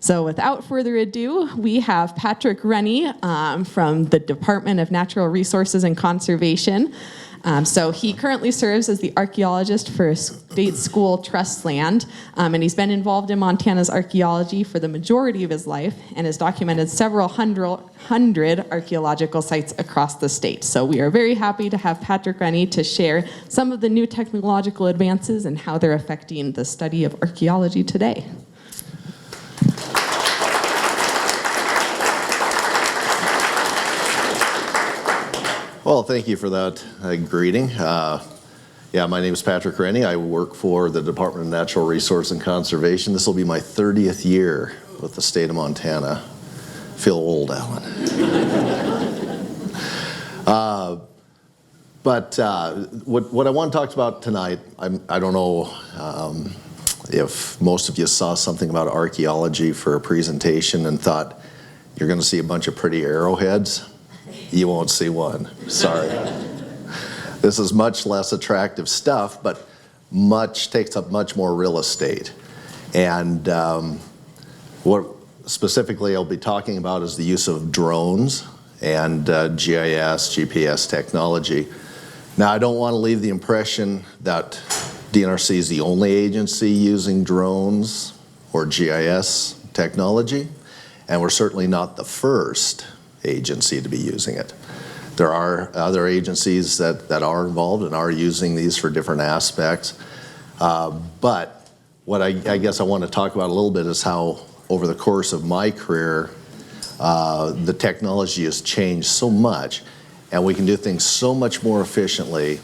So without further ado, we have Patrick Rennie from the Department of Natural Resources and Conservation. So he currently serves as the archaeologist for State School Trust Land, and he's been involved in Montana's archaeology for the majority of his life and has documented several hundred archaeological sites across the state. So we are very happy to have Patrick Rennie to share some of the new technological advances and how they're affecting the study of archaeology today. Well, thank you for that greeting. Yeah, my name is Patrick Rennie. I work for the Department of Natural Resource and Conservation. This will be my 30th year with the state of Montana. I feel old, Alan. What I want to talk about tonight, I don't know if most of you saw something about archaeology for a presentation and thought you're going to see a bunch of pretty arrowheads. You won't see one, sorry. This is much less attractive stuff, but takes up much more real estate. And what specifically I'll be talking about is the use of drones and GIS, GPS technology. Now, I don't want to leave the impression that DNRC is the only agency using drones or GIS technology, and we're certainly not the first agency to be using it. There are other agencies that are involved and are using these for different aspects. But what I guess I want to talk about a little bit is how over the course of my career, the technology has changed so much and we can do things so much more efficiently,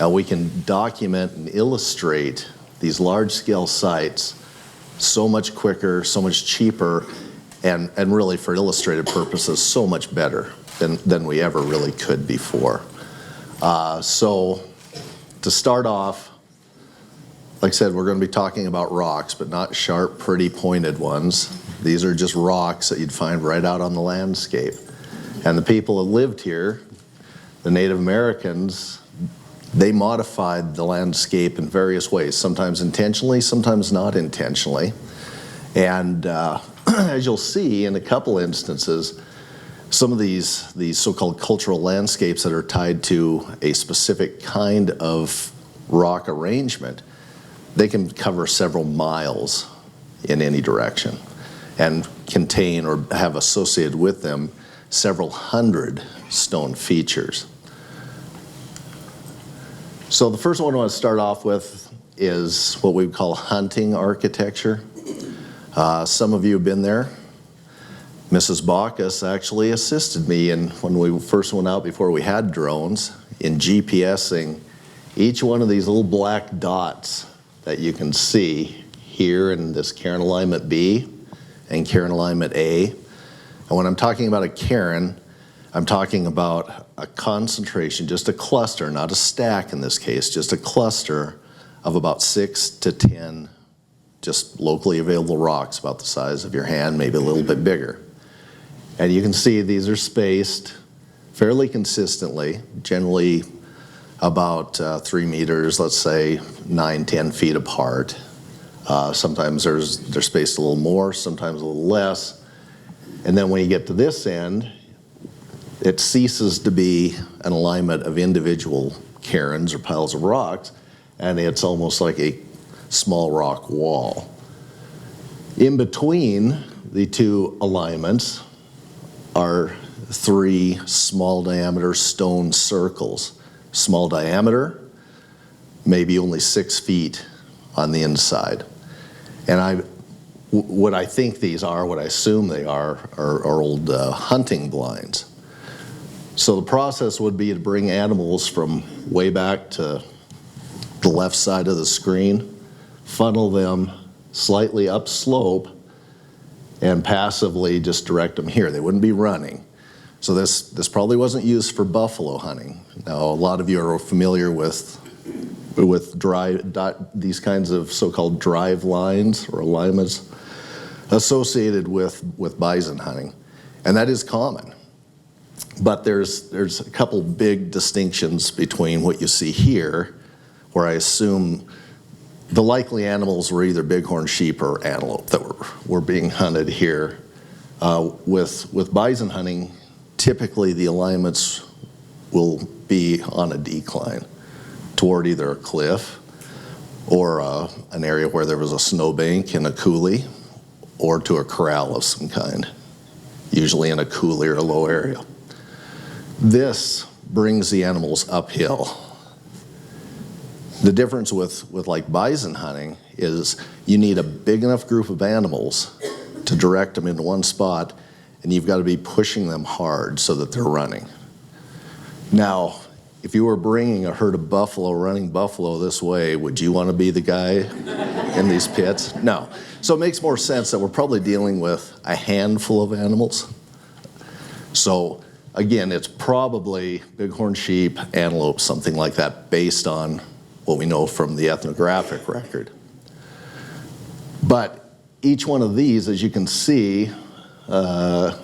and we can document and illustrate these large-scale sites so much quicker, so much cheaper, and really for illustrative purposes so much better than we ever really could before. So to start off, like I said, we're going to be talking about rocks, but not sharp, pretty, pointed ones. These are just rocks that you'd find right out on the landscape. And the people that lived here, the Native Americans, they modified the landscape in various ways, sometimes intentionally, sometimes not intentionally. And as you'll see in a couple instances, some of these so-called cultural landscapes that are tied to a specific kind of rock arrangement, they can cover several miles in any direction and contain or have associated with them several hundred stone features. So the first one I want to start off with is what we would call hunting architecture. Some of you have been there. Mrs. Bacchus actually assisted me when we first went out before we had drones in GPSing each one of these little black dots that you can see here in this cairn alignment B and cairn alignment A. And when I'm talking about a cairn, I'm talking about a concentration, just a cluster, not a stack in this case, just a cluster of about 6 to 10 just locally available rocks about the size of your hand, maybe a little bit bigger. And you can see these are spaced fairly consistently, generally about 3 meters, let's say 9-10 feet apart. Sometimes they're spaced a little more, sometimes a little less. And then when you get to this end, it ceases to be an alignment of individual cairns or piles of rocks, and it's almost like a small rock wall. In between the two alignments are 3 small diameter stone circles. Small diameter, maybe only 6 feet on the inside. And what I think these are, what I assume they are old hunting blinds. So the process would be to bring animals from way back to the left side of the screen, funnel them slightly upslope, and passively just direct them here. They wouldn't be running. So this probably wasn't used for buffalo hunting. Now, a lot of you are familiar with these kinds of so-called drive lines or alignments associated with bison hunting, and that is common. But there's a couple big distinctions between what you see here, where I assume The likely animals were either bighorn sheep or antelope that were being hunted here. With bison hunting, typically the alignments will be on a decline toward either a cliff or an area where there was a snowbank and a coulee, or to a corral of some kind, usually in a coulee or a low area. This brings the animals uphill. The difference with like bison hunting is you need a big enough group of animals to direct them into one spot, and you've got to be pushing them hard so that they're running. Now, if you were bringing a herd of buffalo, running buffalo this way, would you want to be the guy in these pits? No. So it makes more sense that we're probably dealing with a handful of animals. So again, it's probably bighorn sheep, antelope, something like that, based on what we know from the ethnographic record. But each one of these, as you can see, the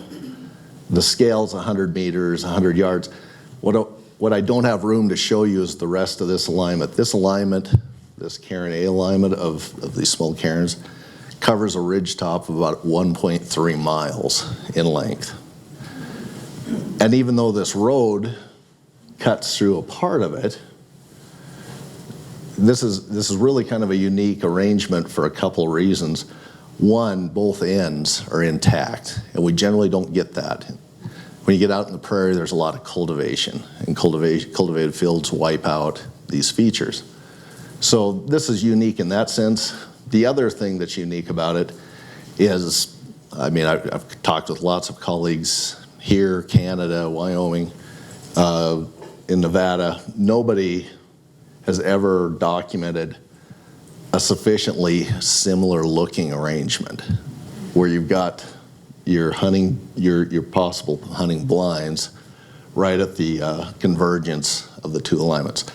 scale's 100 meters, 100 yards. What I don't have room to show you is the rest of this alignment. This alignment, this cairn A alignment of these small cairns, covers a ridge top of about 1.3 miles in length. And even though this road cuts through a part of it, this is really kind of a unique arrangement for a couple of reasons. One, both ends are intact, and we generally don't get that. When you get out in the prairie, there's a lot of cultivation, and cultivated fields wipe out these features. So this is unique in that sense. The other thing that's unique about it is, I mean, I've talked with lots of colleagues here, Canada, Wyoming, in Nevada. Nobody has ever documented a sufficiently similar looking arrangement where you've got your possible hunting blinds right at the convergence of the two alignments.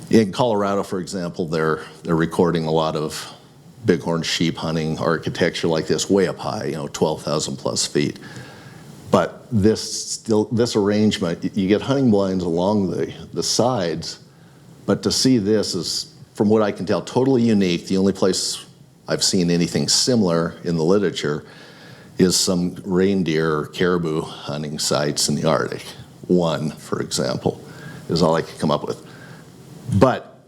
In Colorado, for example, they're recording a lot of bighorn sheep hunting architecture like this way up high, 12,000 plus feet. But this arrangement, you get hunting blinds along the sides, but to see this is, from what I can tell, totally unique. The only place I've seen anything similar in the literature is some reindeer or caribou hunting sites in the Arctic. One, for example, is all I could come up with. But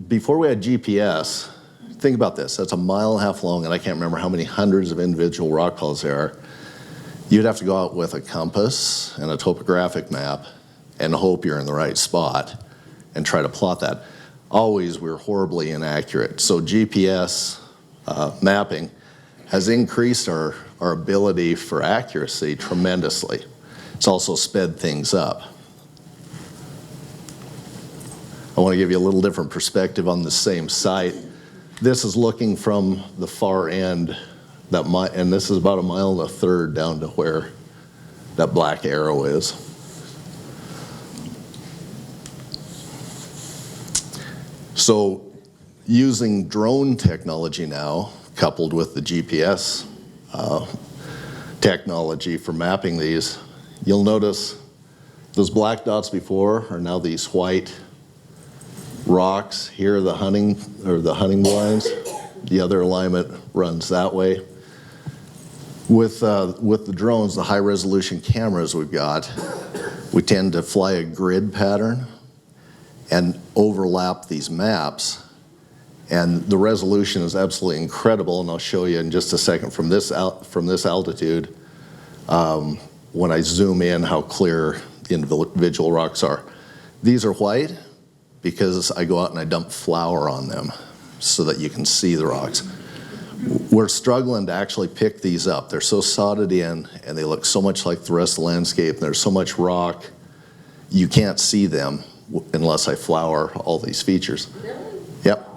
before we had GPS, think about this. That's 1.5 miles long, and I can't remember how many hundreds of individual rock piles there are. You'd have to go out with a compass and a topographic map and hope you're in the right spot and try to plot that. Always, we're horribly inaccurate. So GPS mapping has increased our ability for accuracy tremendously. It's also sped things up. I want to give you a little different perspective on the same site. This is looking from the far end, and this is about 1.33 miles down to where that black arrow is. So using drone technology now, coupled with the GPS technology for mapping these, you'll notice those black dots before are now these white rocks. Here are the hunting blinds. The other alignment runs that way. With the drones, the high resolution cameras we've got, we tend to fly a grid pattern and overlap these maps. And the resolution is absolutely incredible, and I'll show you in just a second from this altitude, when I zoom in, how clear the individual rocks are. These are white because I go out and I dump flour on them so that you can see the rocks. We're struggling to actually pick these up. They're so sodded in, and they look so much like the rest of the landscape, and there's so much rock, you can't see them unless I flour all these features. Really? Yep.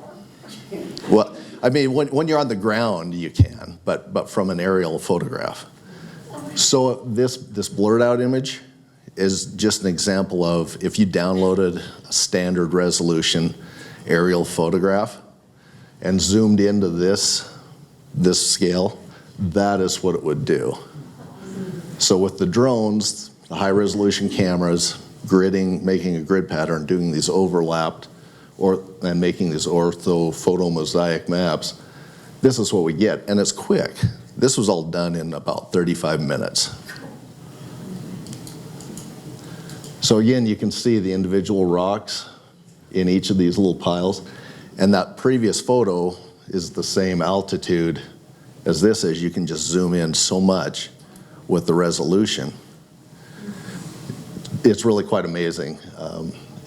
Well, I mean, when you're on the ground, you can, but from an aerial photograph. So this blurred out image is just an example of if you downloaded a standard resolution aerial photograph and zoomed into this scale, that is what it would do. So with the drones, the high resolution cameras, gridding, making a grid pattern, doing these overlapped and making these orthophoto mosaic maps, this is what we get, and it's quick. This was all done in about 35 minutes. So again, you can see the individual rocks in each of these little piles, and that previous photo is the same altitude as this is. You can just zoom in so much with the resolution. It's really quite amazing.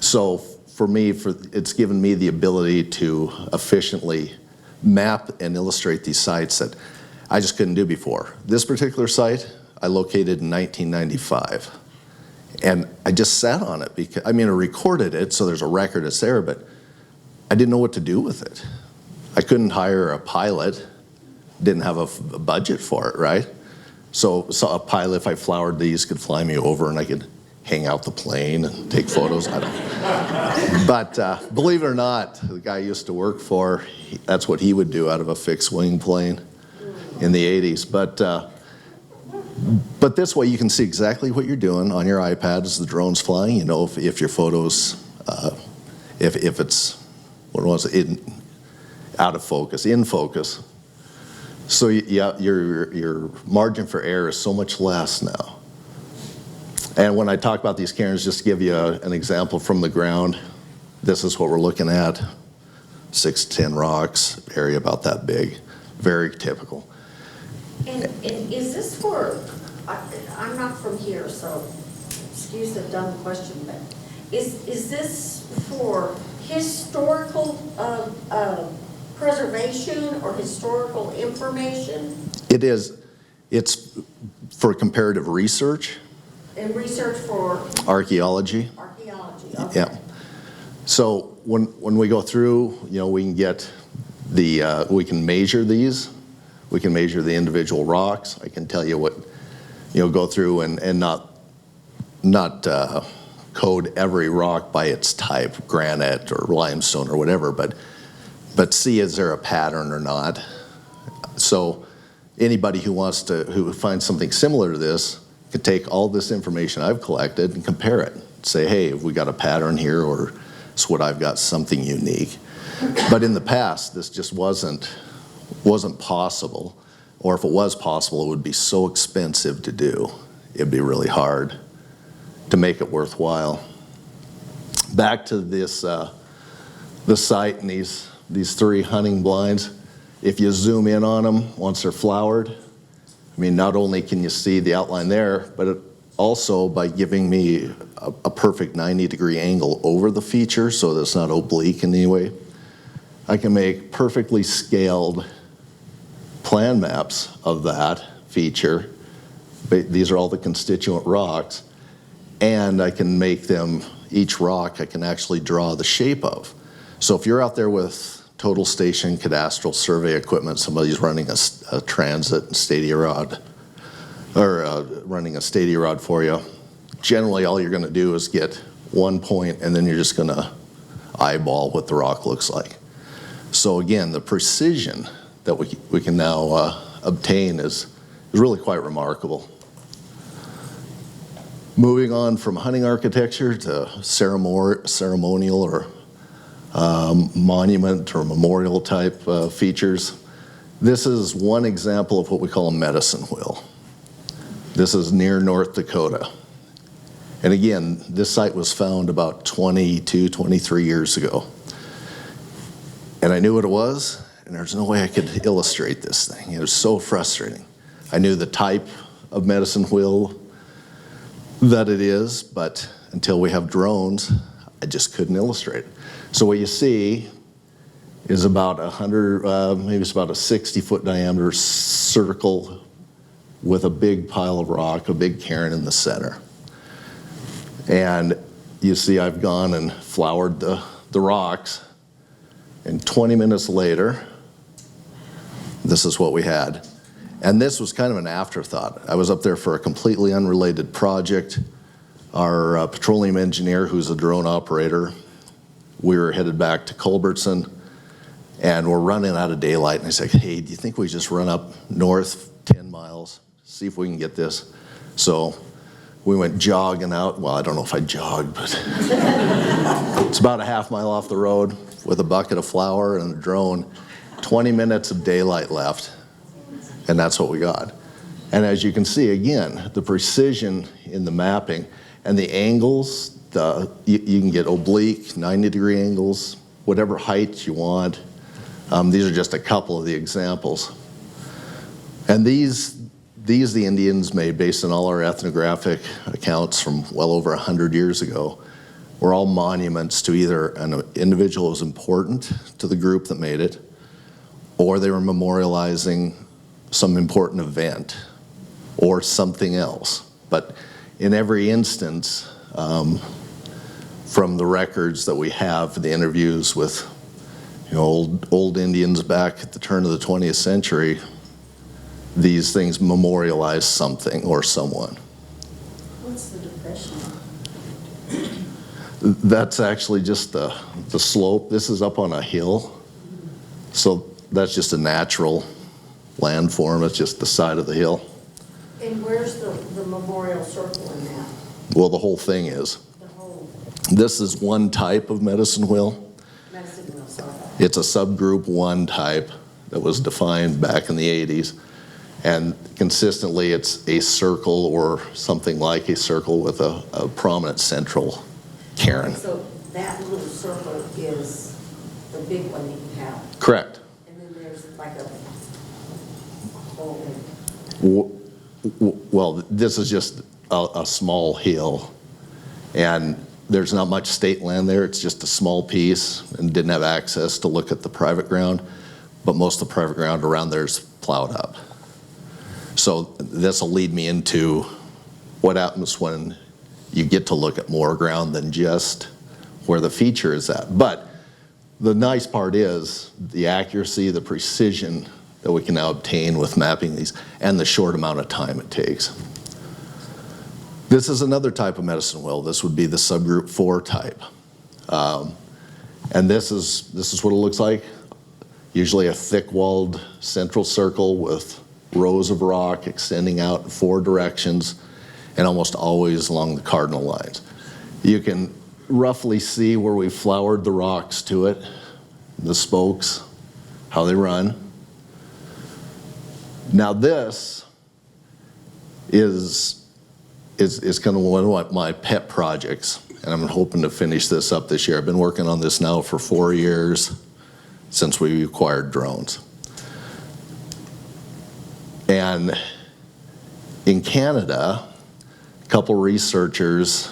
So for me, it's given me the ability to efficiently map and illustrate these sites that I just couldn't do before. This particular site I located in 1995. And I just sat on it because, I recorded it, so there's a record, it's there, but I didn't know what to do with it. I couldn't hire a pilot, didn't have a budget for it, right? So a pilot, if I flowered these, could fly me over and I could hang out the plane and take photos. I don't know. But believe it or not, the guy I used to work for, that's what he would do out of a fixed wing plane in the 80s. But this way you can see exactly what you're doing on your iPad as the drone's flying. You know if your photos, if it's, what was it, out of focus, in focus. So yeah, your margin for error is so much less now. And when I talk about these cairns, just to give you an example from the ground, this is what we're looking at. 6 to 10 rocks, area about that big, very typical. And is this for, I'm not from here, so excuse the dumb question, but is this for historical preservation or historical information? It is. It's for comparative research. And research for? Archaeology. Archaeology, okay. Yeah. So when we go through, we can get we can measure these. We can measure the individual rocks. I can tell you what, go through and not code every rock by its type, granite or limestone or whatever, but see is there a pattern or not. So anybody who finds something similar to this could take all this information I've collected and compare it. Say, hey, have we got a pattern here, or is what I've got something unique? But in the past, this just wasn't possible, or if it was possible, it would be so expensive to do. It'd be really hard to make it worthwhile. Back to this the site and these 3 hunting blinds. If you zoom in on them once they're flowered, not only can you see the outline there, but it also by giving me a perfect 90-degree angle over the feature so that it's not oblique in any way, I can make perfectly scaled plan maps of that feature. These are all the constituent rocks, and I can make them, each rock I can actually draw the shape of. So if you're out there with total station cadastral survey equipment, somebody's running a transit stadia rod, or running a stadia rod for you, generally all you're going to do is get one point and then you're just going to eyeball what the rock looks like. So again, the precision that we can now obtain is really quite remarkable. Moving on from hunting architecture to ceremonial or monument or memorial type features. This is one example of what we call a medicine wheel. This is near North Dakota. And again, this site was found about 22, 23 years ago. And I knew what it was, and there's no way I could illustrate this thing. It was so frustrating. I knew the type of medicine wheel that it is, but until we have drones, I just couldn't illustrate it. So what you see is about 100, maybe it's about a 60-foot diameter circle with a big pile of rock, a big cairn in the center. And you see I've gone and flowered the rocks, and 20 minutes later, this is what we had. And this was kind of an afterthought. I was up there for a completely unrelated project. Our petroleum engineer, who's a drone operator, we were headed back to Culbertson, and we're running out of daylight. And I said, hey, do you think we just run up north 10 miles, see if we can get this? So we went jogging out. Well, I don't know if I jogged, but it's about a half-mile off the road with a bucket of flour and a drone. 20 minutes of daylight left, and that's what we got. And as you can see, again, the precision in the mapping and the angles, you can get oblique, 90-degree angles, whatever height you want. These are just a couple of the examples. And these the Indians made based on all our ethnographic accounts from well over 100 years ago, were all monuments to either an individual who was important to the group that made it, or they were memorializing some important event or something else. But in every instance, from the records that we have, the interviews with old Indians back at the turn of the 20th century, these things memorialize something or someone. What's the depression? That's actually just the slope. This is up on a hill. So that's just a natural landform. It's just the side of the hill. And where's the memorial circle in that? Well, the whole thing is. The whole This is one type of medicine wheel. medicine wheel, sorry. It's a subgroup 1 type that was defined back in the 80s. And consistently, it's a circle or something like a circle with a prominent central cairn. So that little circle is the big one that you have. Correct. And then there's like a hole. Well, this is just a small hill, and there's not much state land there. It's just a small piece, and didn't have access to look at the private ground, but most of the private ground around there is plowed up. So this will lead me into what happens when you get to look at more ground than just where the feature is at. But the nice part is the accuracy, the precision that we can now obtain with mapping these, and the short amount of time it takes. This is another type of medicine wheel. This would be the subgroup 4 type. And this is what it looks like. Usually a thick-walled central circle with rows of rock extending out in 4 directions, and almost always along the cardinal lines. You can roughly see where we flowered the rocks to it, the spokes, how they run. Now this is kind of one of my pet projects, and I'm hoping to finish this up this year. I've been working on this now for 4 years since we acquired drones. And in Canada, a couple researchers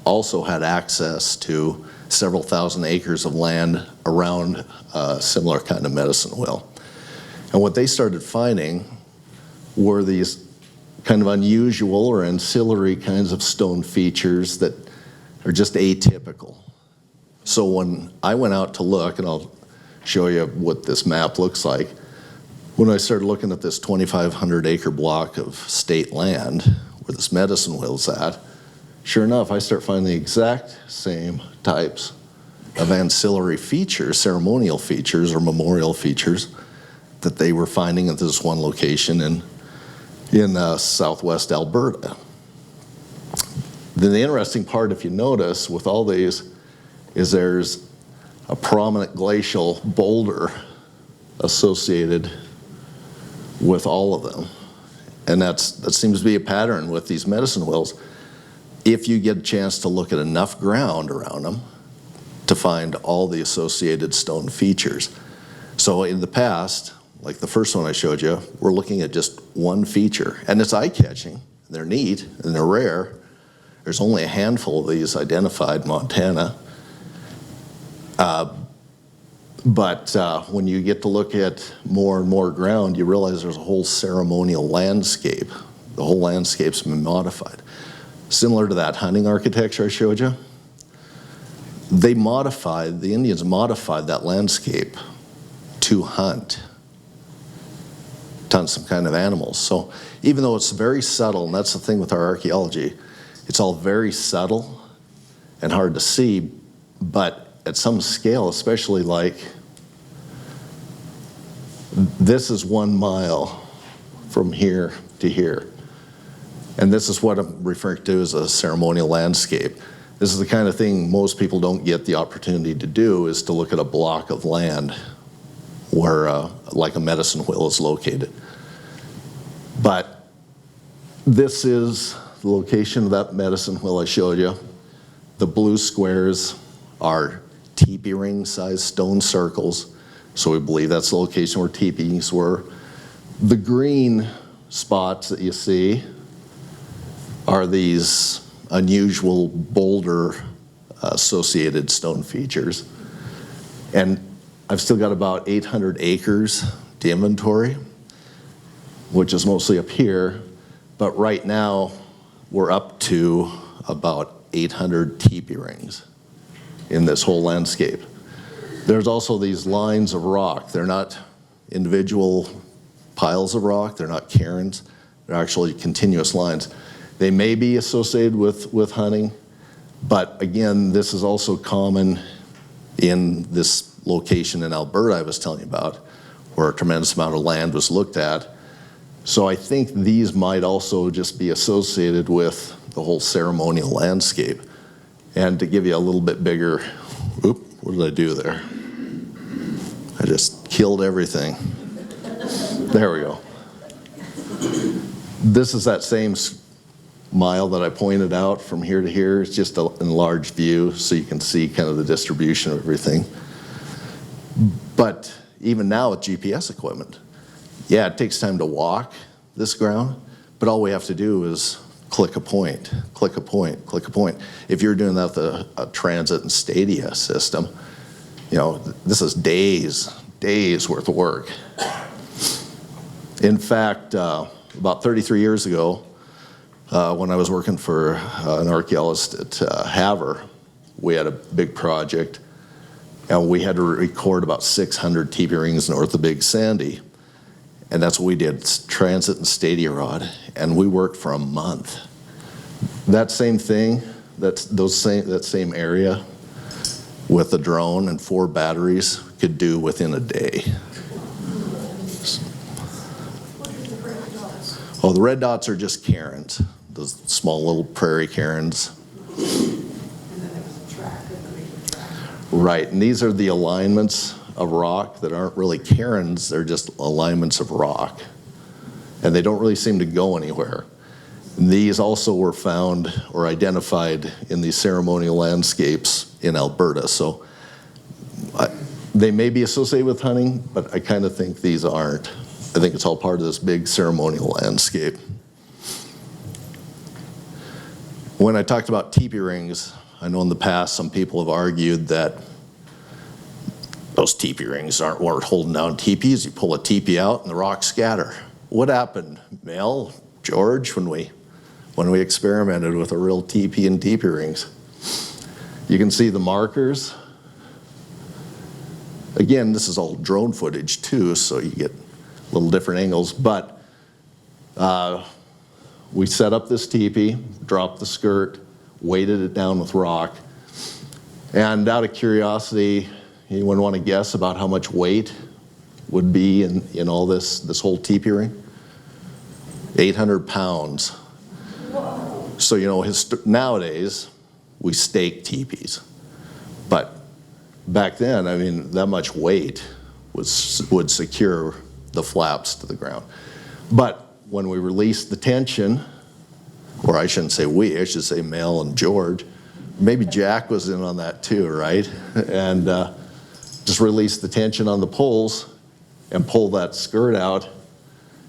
also had access to several thousand acres of land around a similar kind of medicine wheel. And what they started finding were these kind of unusual or ancillary kinds of stone features that are just atypical. So when I went out to look, and I'll show you what this map looks like, when I started looking at this 2,500 acre block of state land where this medicine wheel's at, sure enough, I start finding the exact same types of ancillary features, ceremonial features or memorial features that they were finding at this one location in southwest Alberta. Then the interesting part, if you notice, with all these, is there's a prominent glacial boulder associated with all of them. And that seems to be a pattern with these medicine wheels. If you get a chance to look at enough ground around them to find all the associated stone features. So in the past, like the first one I showed you, we're looking at just one feature, and it's eye-catching. They're neat and they're rare. There's only a handful of these identified in Montana. But when you get to look at more and more ground, you realize there's a whole ceremonial landscape. The whole landscape's been modified. Similar to that hunting architecture I showed you, the Indians modified that landscape to hunt some kind of animals. So even though it's very subtle, and that's the thing with our archaeology, it's all very subtle and hard to see, but at some scale, especially like this is 1 mile from here to here. And this is what I'm referring to as a ceremonial landscape. This is the kind of thing most people don't get the opportunity to do, is to look at a block of land where like a medicine wheel is located. But this is the location of that medicine wheel I showed you. The blue squares are teepee ring sized stone circles. So we believe that's the location where teepees were. The green spots that you see are these unusual boulder associated stone features. And I've still got about 800 acres to inventory, which is mostly up here. But right now, we're up to about 800 teepee rings in this whole landscape. There's also these lines of rock. They're not individual piles of rock. They're not cairns. They're actually continuous lines. They may be associated with hunting, but again, this is also common in this location in Alberta I was telling you about, where a tremendous amount of land was looked at. So I think these might also just be associated with the whole ceremonial landscape. And to give you a little bit bigger, what did I do there? I just killed everything. There we go. This is that same mile that I pointed out from here to here. It's just an enlarged view so you can see kind of the distribution of everything. But even now with GPS equipment, yeah, it takes time to walk this ground, but all we have to do is click a point, click a point, click a point. If you're doing that with a transit and stadia system, you know, this is days worth of work. In fact, about 33 years ago, when I was working for an archaeologist at Havre, we had a big project, and we had to record about 600 teepee rings north of Big Sandy. And that's what we did, transit and stadia rod, and we worked for a month. That same thing, that same area with a drone and 4 batteries could do within a day. Oh, the red dots are just cairns, those small little prairie cairns. Right, and these are the alignments of rock that aren't really cairns, they're just alignments of rock. And they don't really seem to go anywhere. And these also were found or identified in these ceremonial landscapes in Alberta. So they may be associated with hunting, but I kind of think these aren't. I think it's all part of this big ceremonial landscape. When I talked about teepee rings, I know in the past some people have argued that those teepee rings weren't holding down teepees. You pull a teepee out and the rocks scatter. What happened, Mel, George, when we experimented with a real teepee and teepee rings? You can see the markers. Again, this is all drone footage too, so you get little different angles, but we set up this teepee, dropped the skirt, weighted it down with rock, and out of curiosity, anyone want to guess about how much weight would be in all this whole teepee ring? 800 pounds. Whoa. So, you know, nowadays, we stake teepees. But back then, I mean, that much weight would secure the flaps to the ground. But when we released the tension, or I shouldn't say we, I should say Mel and George, maybe Jack was in on that too, right? And just release the tension on the poles and pull that skirt out,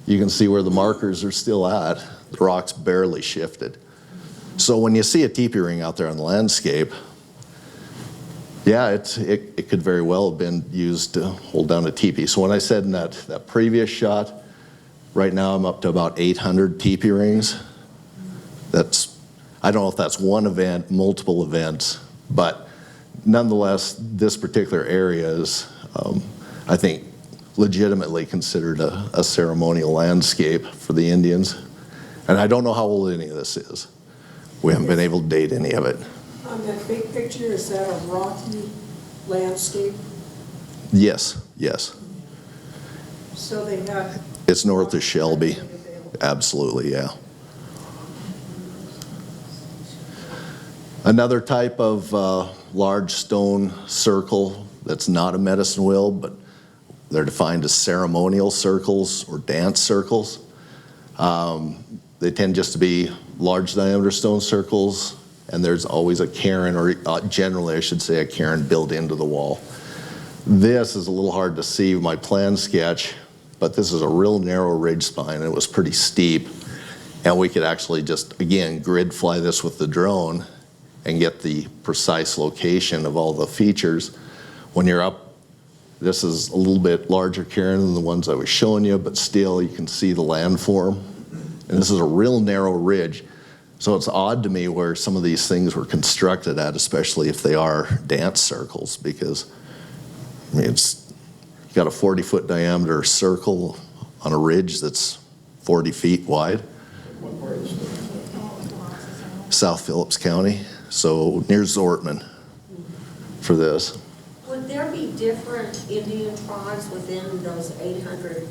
you can see where the markers are still at. The rock's barely shifted. So when you see a teepee ring out there on the landscape, yeah, it could very well have been used to hold down a teepee. So when I said in that previous shot, right now I'm up to about 800 teepee rings. I don't know if that's one event, multiple events, but nonetheless, this particular area is, I think, legitimately considered a ceremonial landscape for the Indians. And I don't know how old any of this is. We haven't been able to date any of it. On that big picture, is that a rocky landscape? Yes, yes. So they have... It's north of Shelby. Absolutely, yeah. Another type of large stone circle that's not a medicine wheel, but they're defined as ceremonial circles or dance circles. They tend just to be large diameter stone circles, and there's always a cairn, or generally I should say a cairn built into the wall. This is a little hard to see with my plan sketch, but this is a real narrow ridge spine, and it was pretty steep. And we could actually just, again, grid fly this with the drone and get the precise location of all the features. When you're up, this is a little bit larger cairn than the ones I was showing you, but still you can see the landform. And this is a real narrow ridge. So it's odd to me where some of these things were constructed at, especially if they are dance circles, because I mean, it's got a 40-foot diameter circle on a ridge that's 40 feet wide. South Phillips County, so near Zortman for this. Would there be different Indian tribes within those 800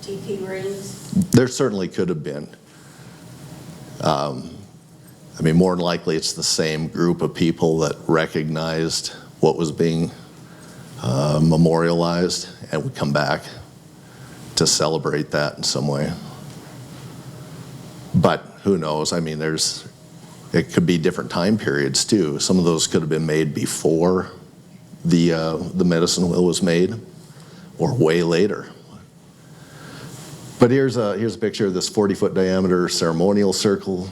TP rings? There certainly could have been. I mean, more than likely it's the same group of people that recognized what was being memorialized and would come back to celebrate that in some way. But who knows? I mean, it could be different time periods too. Some of those could have been made before the medicine wheel was made, or way later. But here's a picture of this 40-foot diameter ceremonial circle.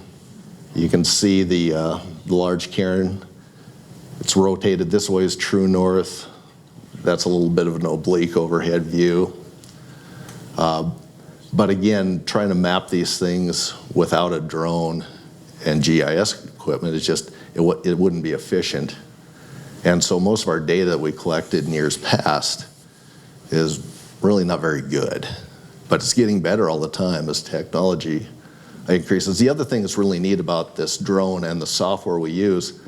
You can see the large cairn. It's rotated this way is true north. That's a little bit of an oblique overhead view. But again, trying to map these things without a drone and GIS equipment is just, it wouldn't be efficient. And so most of our data that we collected in years past is really not very good. But it's getting better all the time as technology increases. The other thing that's really neat about this drone and the software we use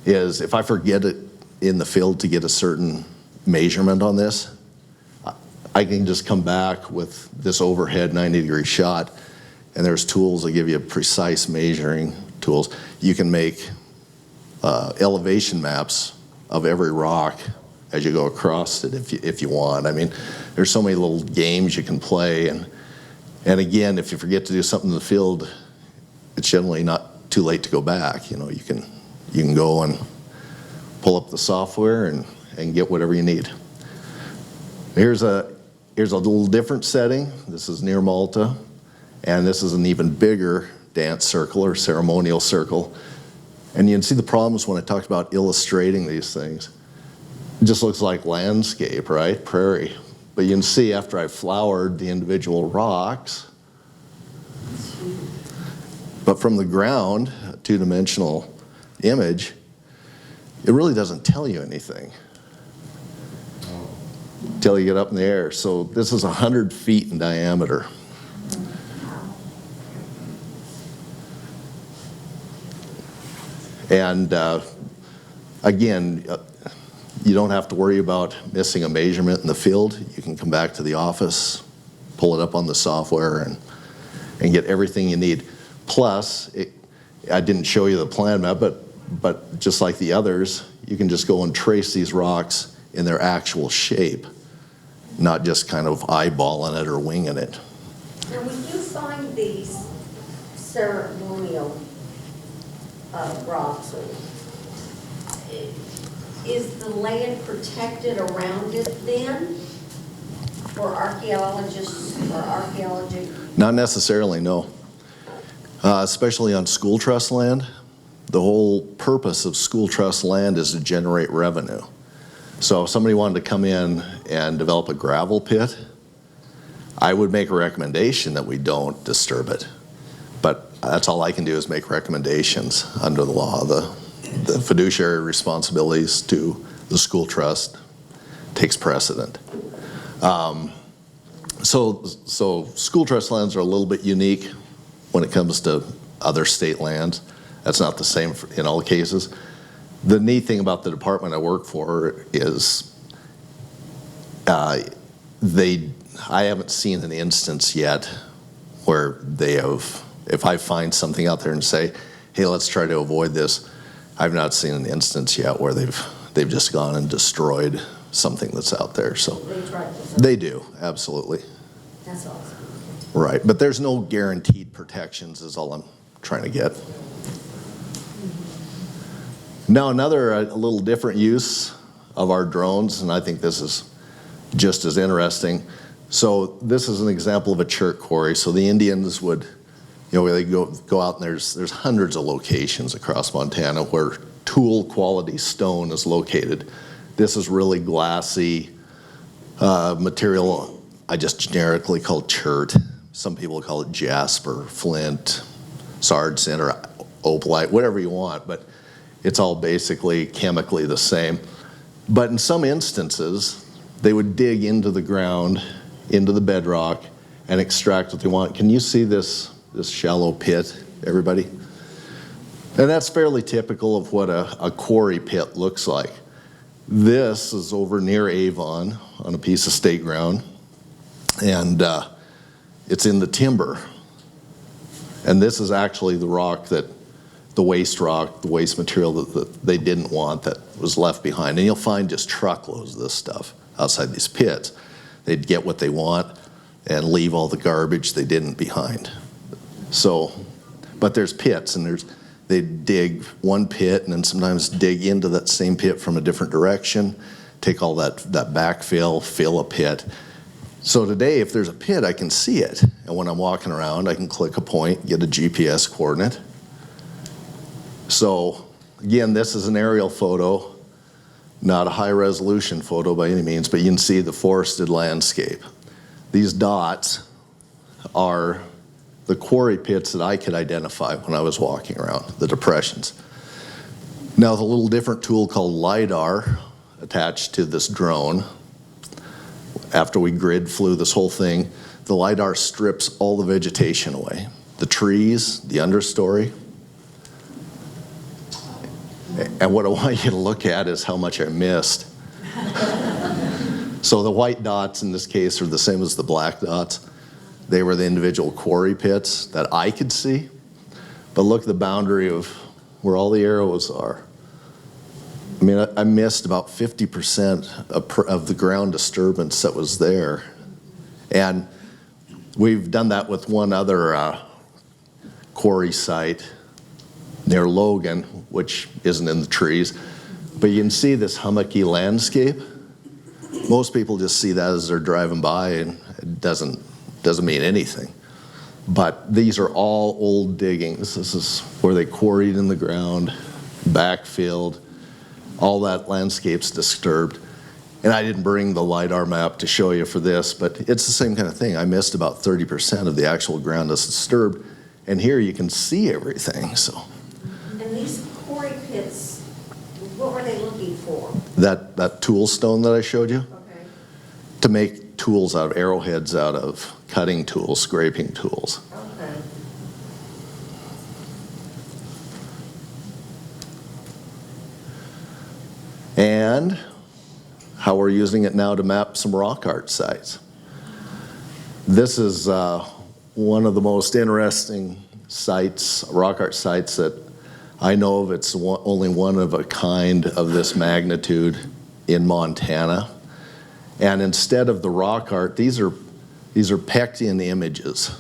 is if I forget it in the field to get a certain measurement on this, I can just come back with this overhead 90-degree shot, and there's tools that give you precise measuring tools. You can make elevation maps of every rock as you go across it if you want. I mean, there's so many little games you can play, and again, if you forget to do something in the field, it's generally not too late to go back. You know, you can go and pull up the software and get whatever you need. Here's a little different setting. This is near Malta, and this is an even bigger dance circle or ceremonial circle. And you can see the problems when I talked about illustrating these things. It just looks like landscape, right? Prairie. But you can see after I've floured the individual rocks, but from the ground, a two-dimensional image, it really doesn't tell you anything until you get up in the air. So this is 100 feet in diameter. And again, you don't have to worry about missing a measurement in the field. You can come back to the office, pull it up on the software, and get everything you need. Plus, I didn't show you the plan map, but just like the others, you can just go and trace these rocks in their actual shape, not just kind of eyeballing it or winging it. Now, when you find these ceremonial rocks, is the land protected around it then for archaeologists or archaeology? Not necessarily, no. Especially on school trust land. The whole purpose of school trust land is to generate revenue. So if somebody wanted to come in and develop a gravel pit, I would make a recommendation that we don't disturb it. But that's all I can do is make recommendations under the law. The fiduciary responsibilities to the school trust takes precedent. So school trust lands are a little bit unique when it comes to other state lands. That's not the same in all cases. The neat thing about the department I work for is I haven't seen an instance yet where they have, if I find something out there and say, hey, let's try to avoid this, I've not seen an instance yet where they've just gone and destroyed something that's out there. So They tried to. they do, absolutely. That's awesome. Right, but there's no guaranteed protections is all I'm trying to get. Now another a little different use of our drones, and I think this is just as interesting. So this is an example of a chert quarry. So the Indians would, where they go out and there's hundreds of locations across Montana where tool quality stone is located. This is really glassy material I just generically call chert. Some people call it jasper, flint, sargent, or opalite, whatever you want, but it's all basically chemically the same. But in some instances, they would dig into the ground, into the bedrock, and extract what they want. Can you see this shallow pit, everybody? And that's fairly typical of what a quarry pit looks like. This is over near Avon on a piece of state ground, and it's in the timber. And this is actually the rock the waste material that they didn't want that was left behind. And you'll find just truckloads of this stuff outside these pits. They'd get what they want and leave all the garbage they didn't behind. So, but there's pits, and they dig one pit and then sometimes dig into that same pit from a different direction, take all that backfill, fill a pit. So today, if there's a pit, I can see it. And when I'm walking around, I can click a point, get a GPS coordinate. So again, this is an aerial photo, not a high resolution photo by any means, but you can see the forested landscape. These dots are the quarry pits that I could identify when I was walking around, the depressions. Now with a little different tool called LiDAR attached to this drone, after we grid flew this whole thing, the LiDAR strips all the vegetation away. The trees, the understory. And what I want you to look at is how much I missed. So the white dots in this case are the same as the black dots. They were the individual quarry pits that I could see. But look at the boundary of where all the arrows are. I mean, I missed about 50% of the ground disturbance that was there. And we've done that with one other quarry site near Logan, which isn't in the trees. But you can see this hummocky landscape. Most people just see that as they're driving by, and it doesn't mean anything. But these are all old diggings. This is where they quarried in the ground, backfilled. All that landscape's disturbed. And I didn't bring the LiDAR map to show you for this, but it's the same kind of thing. I missed about 30% of the actual ground that's disturbed. And here you can see everything, so. And these quarry pits, what were they looking for? That tool stone that I showed you? Okay. To make tools out of arrowheads, out of cutting tools, scraping tools. Okay. And how we're using it now to map some rock art sites. This is one of the most interesting sites, rock art sites that I know of. It's only one of a kind of this magnitude in Montana. And instead of the rock art, these are pecked in images.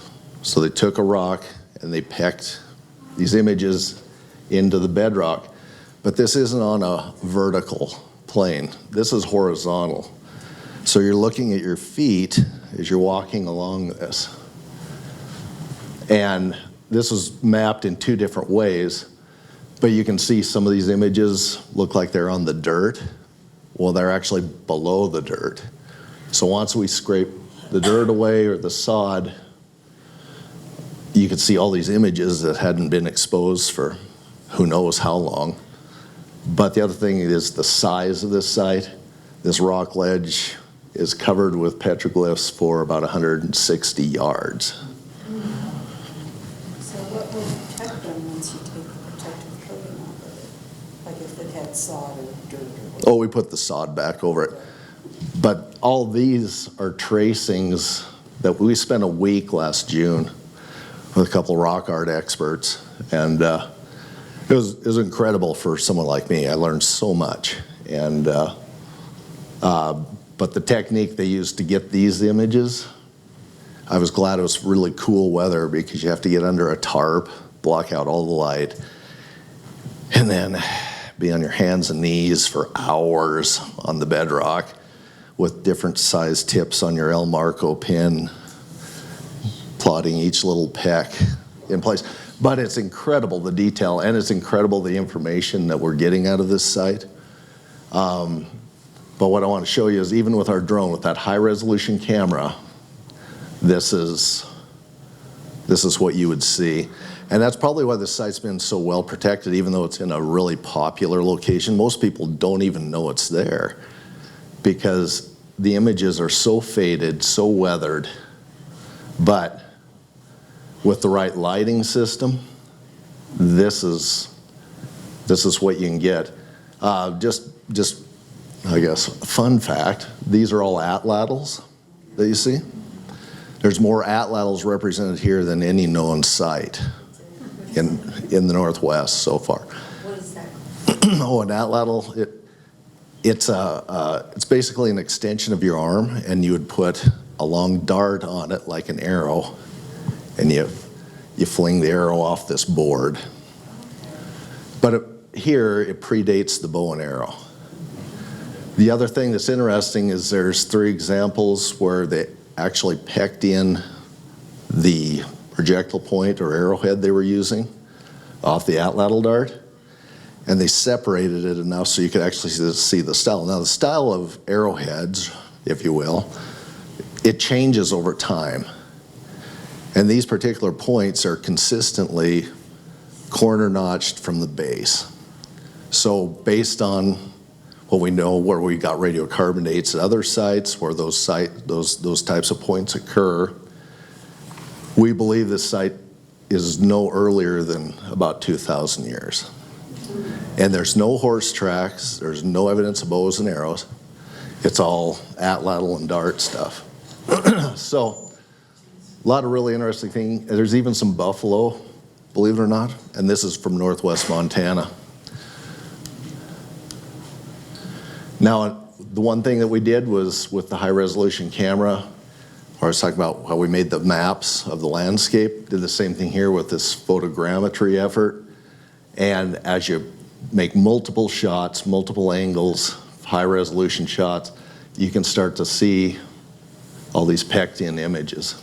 So they took a rock and they pecked these images into the bedrock. But this isn't on a vertical plane. This is horizontal. So you're looking at your feet as you're walking along this. And this was mapped in two different ways. But you can see some of these images look like they're on the dirt. Well, they're actually below the dirt. So once we scrape the dirt away or the sod, you can see all these images that hadn't been exposed for who knows how long. But the other thing is the size of this site. This rock ledge is covered with petroglyphs for about 160 yards. So what would protect them once you take the protective coating off of it? Like if it had sod or dirt or whatever? Oh, we put the sod back over it. But all these are tracings that we spent a week last June with a couple rock art experts. And It was incredible for someone like me. I learned so much. And, but the technique they used to get these images, I was glad it was really cool weather because you have to get under a tarp, block out all the light, and then be on your hands and knees for hours on the bedrock with different size tips on your El Marco pin, plotting each little peck in place. But it's incredible, the detail, and it's incredible the information that we're getting out of this site. But what I want to show you is even with our drone, with that high resolution camera, this is what you would see. And that's probably why this site's been so well protected, even though it's in a really popular location. Most people don't even know it's there because the images are so faded, so weathered. But with the right lighting system, this is what you can get. Just I guess, fun fact, these are all atlatls that you see. There's more atlatls represented here than any known site in the Northwest so far. What is that? Oh, an atlatl, it's basically an extension of your arm, and you would put a long dart on it like an arrow, and you fling the arrow off this board. But here, it predates the bow and arrow. The other thing that's interesting is there's 3 examples where they actually pecked in the projectile point or arrowhead they were using off the atlatl dart, and they separated it enough so you could actually see the style. Now, the style of arrowheads, if you will, it changes over time. And these particular points are consistently corner notched from the base. So based on what we know, where we got radiocarbonates at other sites, where those types of points occur, we believe this site is no earlier than about 2,000 years. And there's no horse tracks, there's no evidence of bows and arrows. It's all atlatl and dart stuff. So, a lot of really interesting things. There's even some buffalo, believe it or not, and this is from northwest Montana. Now, the one thing that we did was with the high resolution camera, where I was talking about how we made the maps of the landscape, did the same thing here with this photogrammetry effort. And as you make multiple shots, multiple angles, high resolution shots, you can start to see all these pecked in images.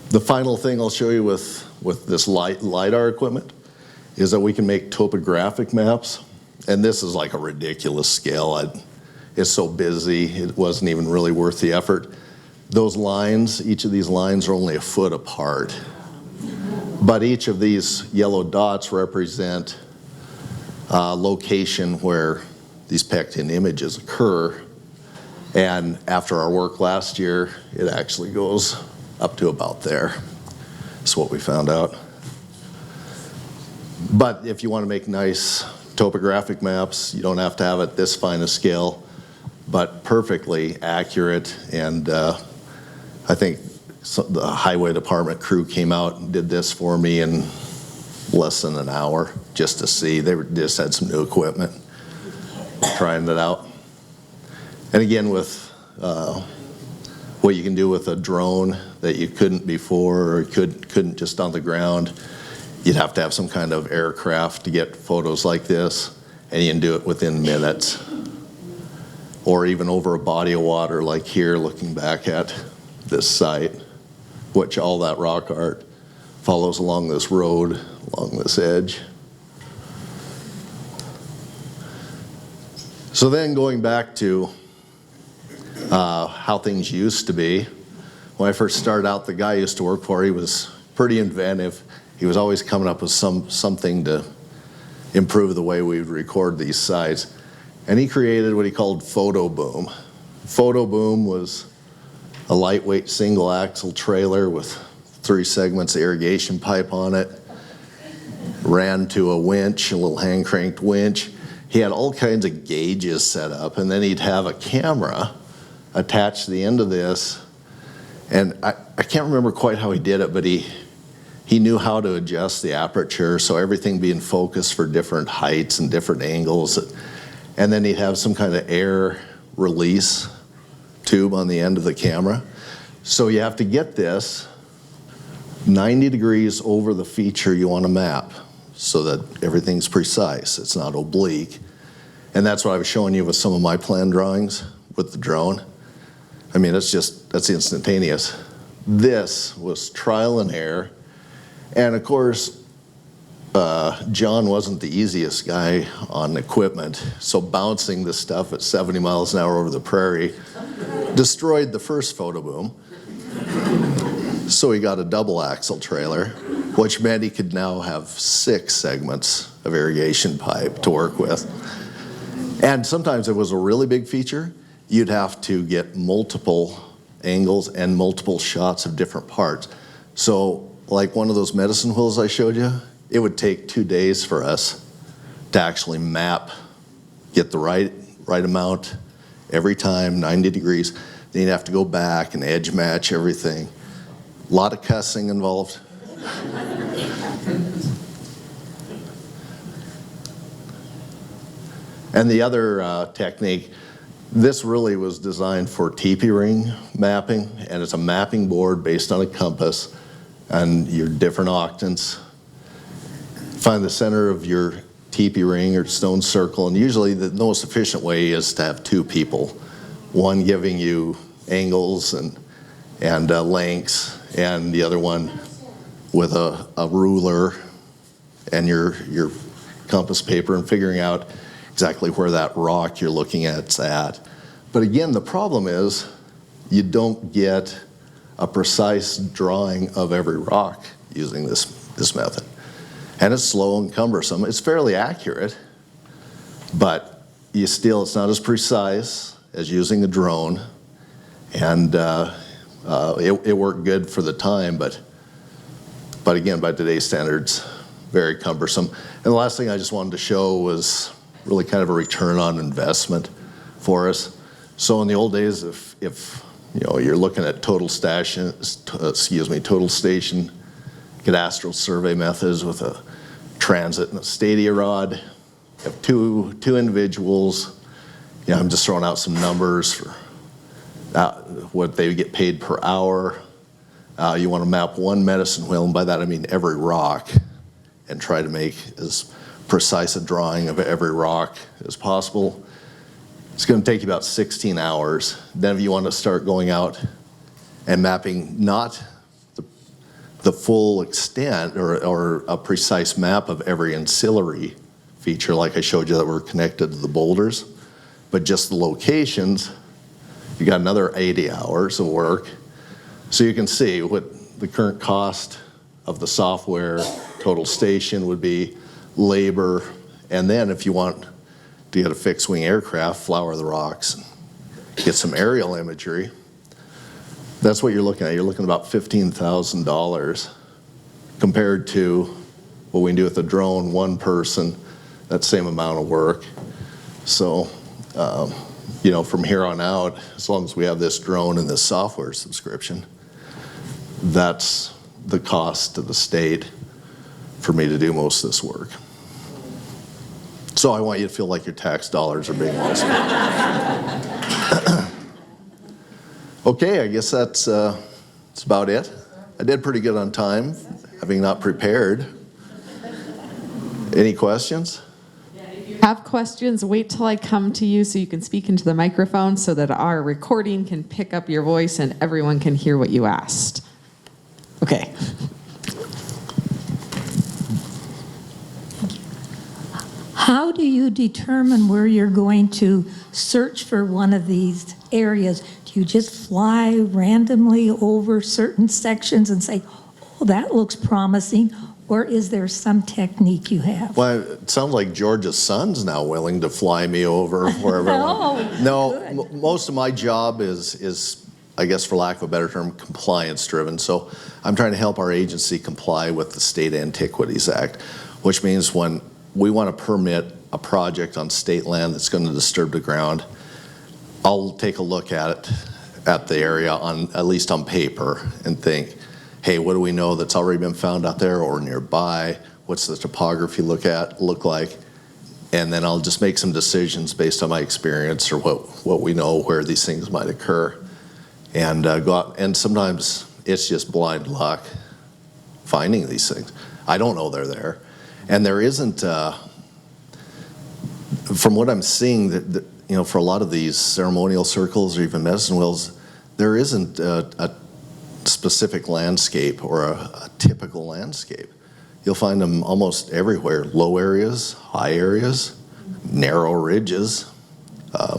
The final thing I'll show you with this LiDAR equipment is that we can make topographic maps. And this is like a ridiculous scale. It's so busy, it wasn't even really worth the effort. Those lines, each of these lines are only a foot apart. But each of these yellow dots represent a location where these pecked in images occur. And after our work last year, it actually goes up to about there. That's what we found out. But if you want to make nice topographic maps, you don't have to have it this fine a scale, but perfectly accurate. And I think the highway department crew came out and did this for me in less than an hour just to see. They just had some new equipment, trying it out. And again, with what you can do with a drone that you couldn't before, or couldn't just on the ground. You'd have to have some kind of aircraft to get photos like this, and you can do it within minutes. Or even over a body of water like here, looking back at this site, which all that rock art follows along this road, along this edge. So then going back to how things used to be. When I first started out, the guy I used to work for, he was pretty inventive. He was always coming up with something to improve the way we would record these sites. And he created what he called Photo Boom. Photo Boom was a lightweight single axle trailer with 3 segments of irrigation pipe on it. Ran to a winch, a little hand cranked winch. He had all kinds of gauges set up, and then he'd have a camera attach the end of this, and I can't remember quite how he did it, but he knew how to adjust the aperture so everything be in focus for different heights and different angles. And then he'd have some kind of air release tube on the end of the camera. So you have to get this 90 degrees over the feature you want to map so that everything's precise, it's not oblique. And that's what I was showing you with some of my plan drawings with the drone. I mean, that's instantaneous. This was trial and error. And of course, John wasn't the easiest guy on equipment, so bouncing this stuff at 70 miles an hour over the prairie destroyed the first photo boom. So he got a double axle trailer, which meant he could now have 6 segments of irrigation pipe to work with. And sometimes it was a really big feature, you'd have to get multiple angles and multiple shots of different parts. So like one of those medicine wheels I showed you, it would take 2 days for us to actually map, get the right amount every time, 90 degrees. Then you'd have to go back and edge match everything. A lot of cussing involved. And the other technique, this really was designed for teepee ring mapping, and it's a mapping board based on a compass and your different octants. Find the center of your teepee ring or stone circle, and usually the most efficient way is to have 2 people, one giving you angles and lengths, and the other one with a ruler and your compass paper and figuring out exactly where that rock you're looking at's at. But again, the problem is you don't get a precise drawing of every rock using this method. And it's slow and cumbersome. It's fairly accurate, but it's not as precise as using a drone. And it worked good for the time, but again, by today's standards, very cumbersome. And the last thing I just wanted to show was really kind of a return on investment for us. So in the old days, if you're looking at total station cadastral survey methods with a transit and a stadia rod, you have two individuals. I'm just throwing out some numbers for what they get paid per hour. You want to map one medicine wheel, and by that I mean every rock, and try to make as precise a drawing of every rock as possible. It's going to take you about 16 hours. Then if you want to start going out and mapping not the full extent or a precise map of every ancillary feature like I showed you that were connected to the boulders, but just the locations, you got another 80 hours of work. So you can see what the current cost of the software, total station would be, labor, and then if you want to get a fixed wing aircraft, flower the rocks, get some aerial imagery, that's what you're looking at. You're looking at about $15,000 compared to what we can do with a drone, one person, that same amount of work. So, from here on out, as long as we have this drone and this software subscription, that's the cost to the state for me to do most of this work. So I want you to feel like your tax dollars are being well spent. Okay, I guess that's about it. I did pretty good on time, having not prepared. Any questions? Have questions, wait till I come to you so you can speak into the microphone so that our recording can pick up your voice and everyone can hear what you asked. Okay. How do you determine where you're going to search for one of these areas? Do you just fly randomly over certain sections and say, oh, that looks promising? Or is there some technique you have? Well, it sounds like George's son's now willing to fly me over wherever I want. No, most of my job is, I guess for lack of a better term, compliance driven. So I'm trying to help our agency comply with the State Antiquities Act, which means when we want to permit a project on state land that's going to disturb the ground, I'll take a look at the area at least on paper and think, hey, what do we know that's already been found out there or nearby? What's the topography look like? And then I'll just make some decisions based on my experience or what we know where these things might occur, and go out. And sometimes it's just blind luck finding these things. I don't know they're there, and there isn't. From what I'm seeing, that for a lot of these ceremonial circles or even medicine wheels, there isn't a specific landscape or a typical landscape. You'll find them almost everywhere, low areas, high areas, narrow ridges.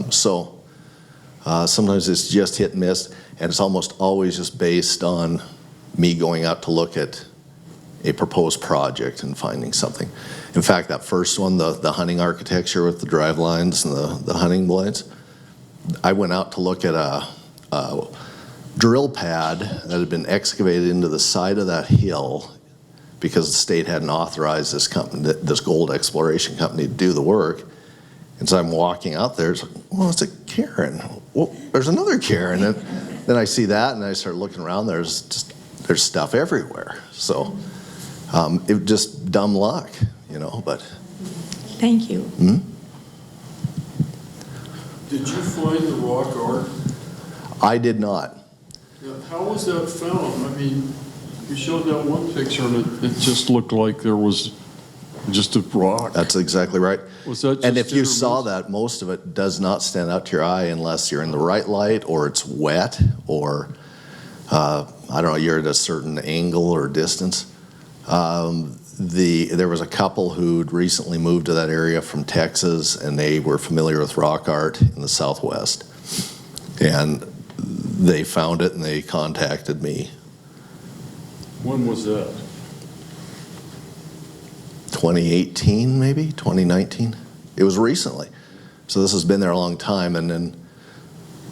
Sometimes it's just hit and miss, and it's almost always just based on me going out to look at a proposed project and finding something. In fact, that first one, the hunting architecture with the drive lines and the hunting blades, I went out to look at a drill pad that had been excavated into the side of that hill because the state hadn't authorized this gold exploration company to do the work. And so I'm walking out there, it's like, well, it's a cairn. Well, there's another cairn. And then I see that and I start looking around, there's stuff everywhere. So it just dumb luck, but. Thank you. Hmm? Did you find the rock art? I did not. Now, how was that found? I mean, you showed that one picture and it just looked like there was just a rock. That's exactly right. Was that just and if you hit or saw miss? that, most of it does not stand out to your eye unless you're in the right light or it's wet or, I don't know, you're at a certain angle or distance. There was a couple who'd recently moved to that area from Texas, and they were familiar with rock art in the Southwest. And they found it and they contacted me. When was that? 2018, maybe 2019. It was recently, so this has been there a long time. And then,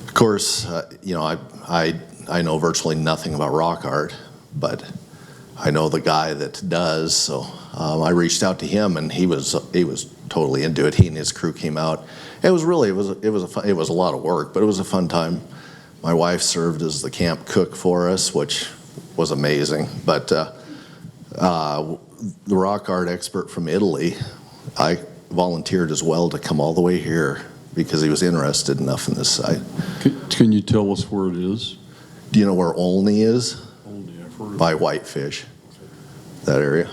of course, I know virtually nothing about rock art, but I know the guy that does. So I reached out to him, and he was totally into it. He and his crew came out. It was a lot of work, but it was a fun time. My wife served as the camp cook for us, which was amazing. But the rock art expert from Italy, I volunteered as well to come all the way here because he was interested enough in this site. Can you tell us where it is? Do you know where Olney is? Only I've heard of By it. Whitefish, that area.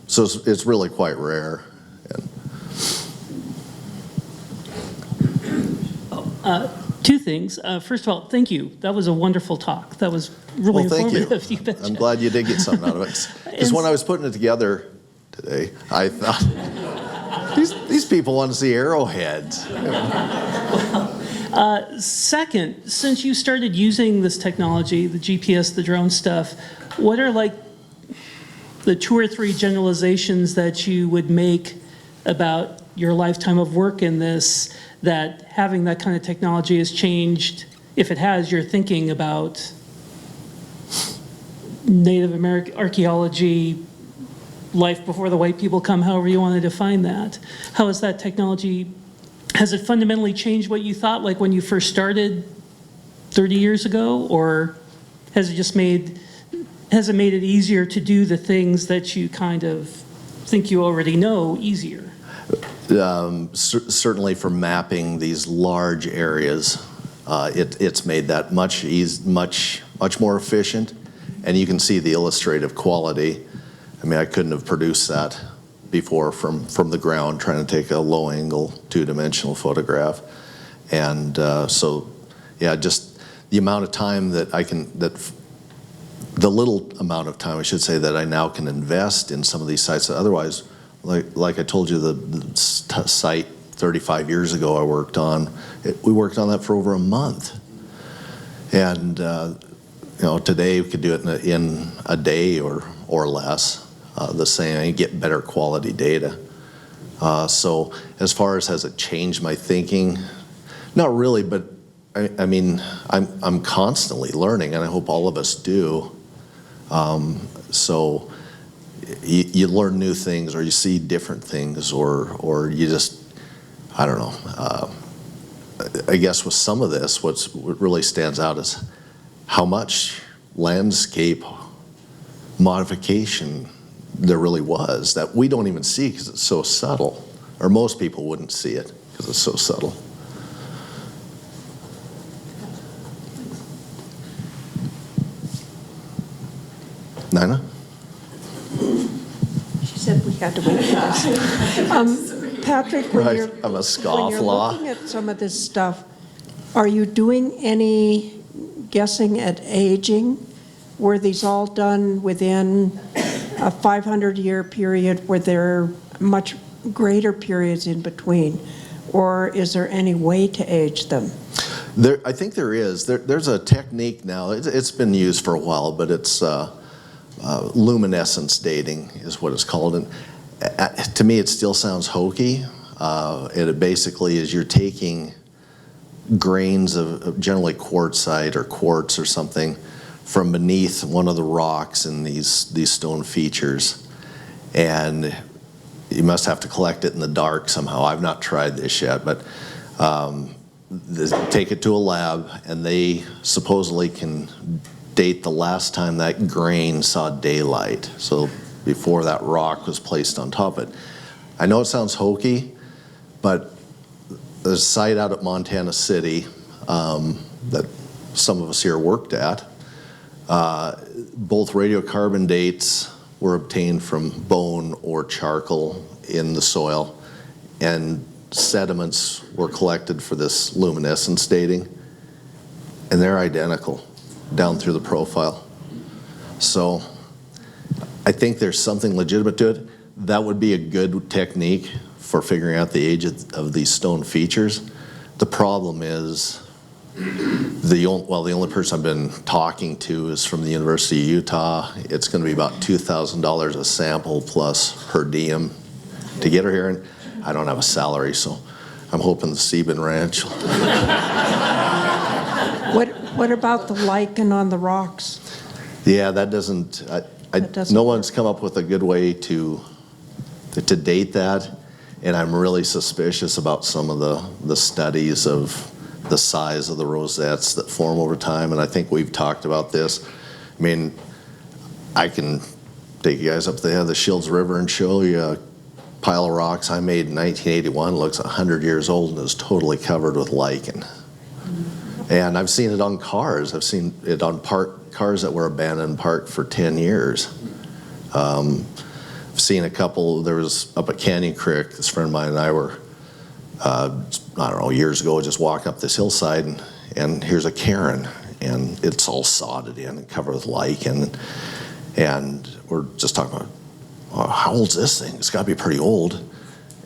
So it's really quite rare. And Two things. First of all, thank you. That was a wonderful talk. That was really well, thank you. informative. You betcha. I'm glad you did get something out of it. Because when I was putting it together today, I thought, these people want to see arrowheads. Second, since you started using this technology, the GPS, the drone stuff, what are like the 2 or 3 generalizations that you would make about your lifetime of work in this, that having that kind of technology has changed, if it has, your thinking about Native American archaeology, life before the white people come, however you want to define that? How has that technology, has it fundamentally changed what you thought, like when you first started 30 years ago? Or has it just made it easier to do the things that you kind of think you already know easier? Certainly for mapping these large areas, it's made that much more efficient, and you can see the illustrative quality. I mean, I couldn't have produced that before from the ground, trying to take a low angle, 2-dimensional photograph. And so, yeah, just the amount of time that the little amount of time, I should say, that I now can invest in some of these sites that otherwise, like I told you, the site 35 years ago I worked on, we worked on that for over a month. And today we could do it in a day or less, the same, and get better quality data. So as far as has it changed my thinking, not really, but I mean, I'm constantly learning, and I hope all of us do. So you learn new things, or you see different things, or you just, I don't know. I guess with some of this, what really stands out is how much landscape modification there really was that we don't even see because it's so subtle, or most people wouldn't see it because it's so subtle. Nina? She said we had to wait for this. Patrick, when Right, you're, I'm a when you're scofflaw. looking at some of this stuff, are you doing any guessing at aging? Were these all done within a 500-year period? Were there much greater periods in between? Or is there any way to age them? I think there is. There's a technique now. It's been used for a while, but it's luminescence dating is what it's called. And to me, it still sounds hokey. And it basically is you're taking grains of generally quartzite or quartz or something from beneath one of the rocks in these stone features, and you must have to collect it in the dark somehow. I've not tried this yet, but take it to a lab, and they supposedly can date the last time that grain saw daylight, so before that rock was placed on top of it. I know it sounds hokey, but there's a site out at Montana City that some of us here worked at. Both radiocarbon dates were obtained from bone or charcoal in the soil, and sediments were collected for this luminescence dating, and they're identical down through the profile. So I think there's something legitimate to it. That would be a good technique for figuring out the age of these stone features. The problem is the only person I've been talking to is from the University of Utah. It's going to be about $2,000 a sample plus per diem to get her here, and I don't have a salary, so I'm hoping the Sebin Ranch. What about the lichen on the rocks? Yeah, that doesn't. No one's come up with a good way to date that, and I'm really suspicious about some of the studies of the size of the rosettes that form over time, and I think we've talked about this. I mean, I can take you guys up the Shields River and show you a pile of rocks I made in 1981, looks 100 years old and is totally covered with lichen. And I've seen it on cars. I've seen it on cars that were abandoned parked for 10 years. I've seen a couple, there was up at Canyon Creek, this friend of mine and I were, I don't know, years ago, just walking up this hillside, and here's a cairn, and it's all sodded in and covered with lichen. And we're just talking about, oh, how old's this thing? It's got to be pretty old.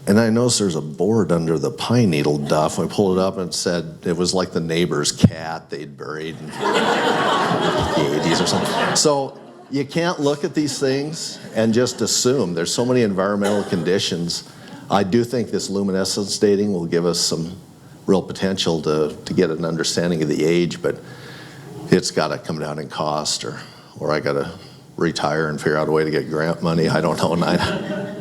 And I noticed there's a board under the pine needle duff. We pulled it up and it said it was like the neighbor's cat they'd buried in the 80s or something. So you can't look at these things and just assume. There's so many environmental conditions. I do think this luminescence dating will give us some real potential to get an understanding of the age, but it's got to come down in cost, or I got to retire and figure out a way to get grant money. I don't know, Nina.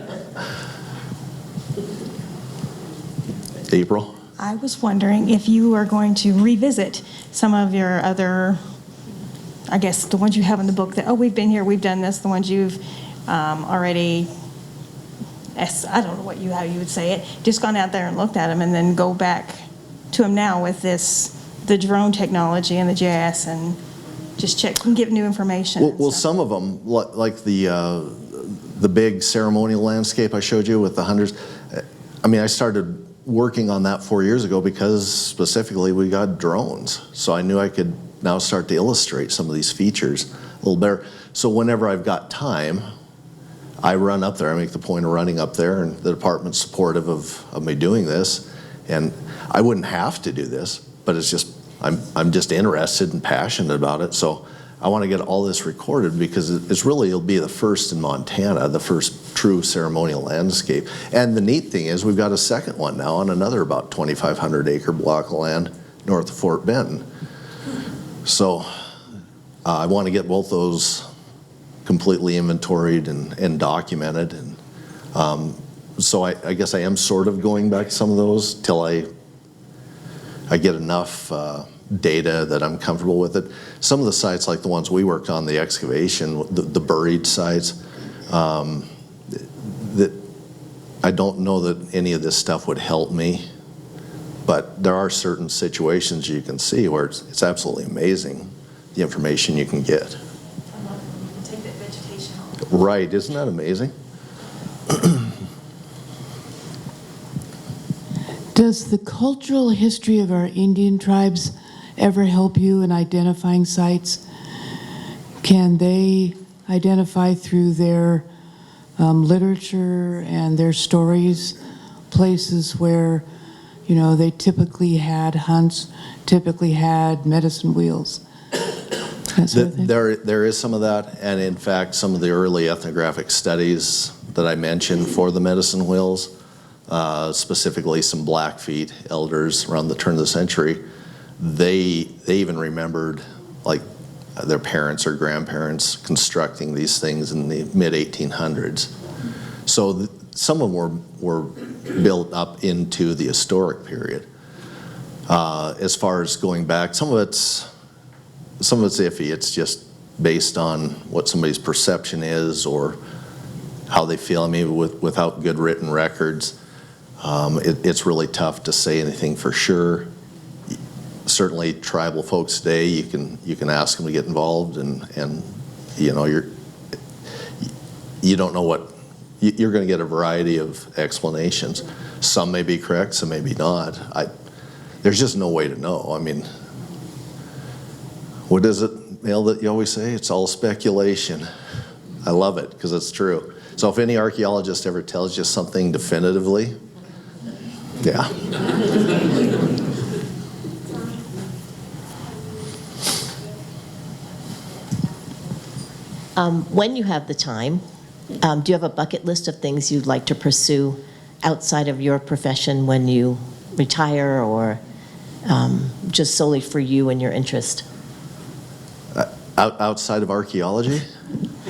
April? I was wondering if you are going to revisit some of your other, I guess, the ones you have in the book that, oh, we've been here, we've done this, the ones you've already, I don't know how you would say it, just gone out there and looked at them, and then go back to them now with the drone technology and the GIS, and just check and give new information. Well, some of them, like the big ceremonial landscape I showed you with the hundreds, I mean, I started working on that 4 years ago because specifically we got drones. So I knew I could now start to illustrate some of these features a little better. So whenever I've got time, I run up there. I make the point of running up there, and the department's supportive of me doing this. And I wouldn't have to do this, but it's just, I'm just interested and passionate about it. So I want to get all this recorded because it'll be the first in Montana, the first true ceremonial landscape. And the neat thing is we've got a second one now on another about 2,500 acre block of land north of Fort Benton. So I want to get both those completely inventoried and documented. And so I guess I am sort of going back to some of those till I I get enough data that I'm comfortable with it. Some of the sites, like the ones we worked on, the excavation, the buried sites, that I don't know that any of this stuff would help me, but there are certain situations you can see where it's absolutely amazing the information you can get. Take that vegetation off. Right, isn't that amazing? Does the cultural history of our Indian tribes ever help you in identifying sites? Can they identify through their literature and their stories places where, you know, they typically had hunts, typically had medicine wheels? That sort of thing? There is some of that, and in fact, some of the early ethnographic studies that I mentioned for the medicine wheels, specifically some Blackfeet elders around the turn of the century, they even remembered like their parents or grandparents constructing these things in the mid-1800s. So some of them were built up into the historic period. As far as going back, some of it's iffy. It's just based on what somebody's perception is or how they feel. I mean, without good written records, it's really tough to say anything for sure. Certainly, tribal folks today, you can ask them to get involved, and you know you don't know what you're going to get a variety of explanations. Some may be correct, some may be not. There's just no way to know. I mean, what is it, Mel, that you always say? It's all speculation. I love it because it's true. So if any archaeologist ever tells you something definitively, yeah. When you have the time, do you have a bucket list of things you'd like to pursue outside of your profession when you retire, or just solely for you and your interest? Outside of archaeology?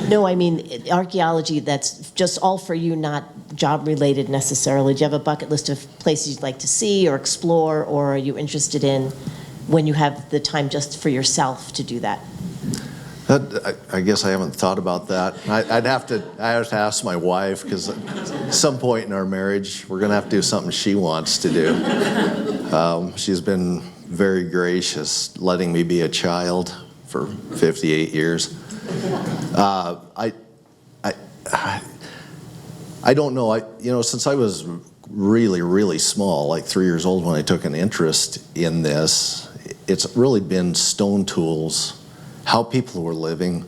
No, I mean archaeology that's just all for you, not job related necessarily. Do you have a bucket list of places you'd like to see or explore, or are you interested in when you have the time just for yourself to do that? I guess I haven't thought about that. I'd have to ask my wife, because at some point in our marriage, we're going to have to do something she wants to do. She's been very gracious, letting me be a child for 58 years. I don't know. Since I was really, really small, like 3 years old when I took an interest in this, it's really been stone tools, how people were living,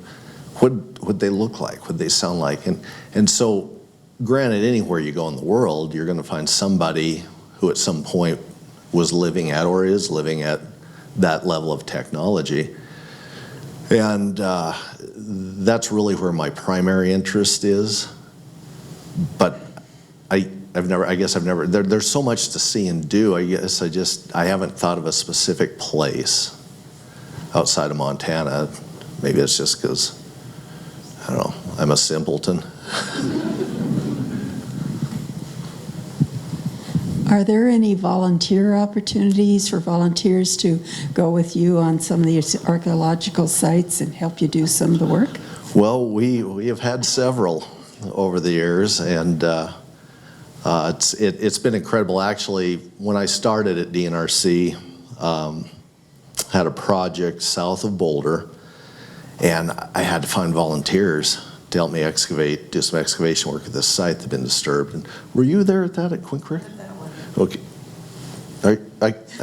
what would they look like, what would they sound like. And so, granted, anywhere you go in the world, you're going to find somebody who at some point was living at or is living at that level of technology. And that's really where my primary interest is. But there's so much to see and do. I haven't thought of a specific place outside of Montana. Maybe it's just because, I don't know, I'm a simpleton. Are there any volunteer opportunities for volunteers to go with you on some of these archaeological sites and help you do some of the work? Well, we have had several over the years, and it's been incredible. Actually, when I started at DNRC, had a project south of Boulder, and I had to find volunteers to help me do some excavation work at this site that had been disturbed. And were you there at that at Quinn Creek? Okay. I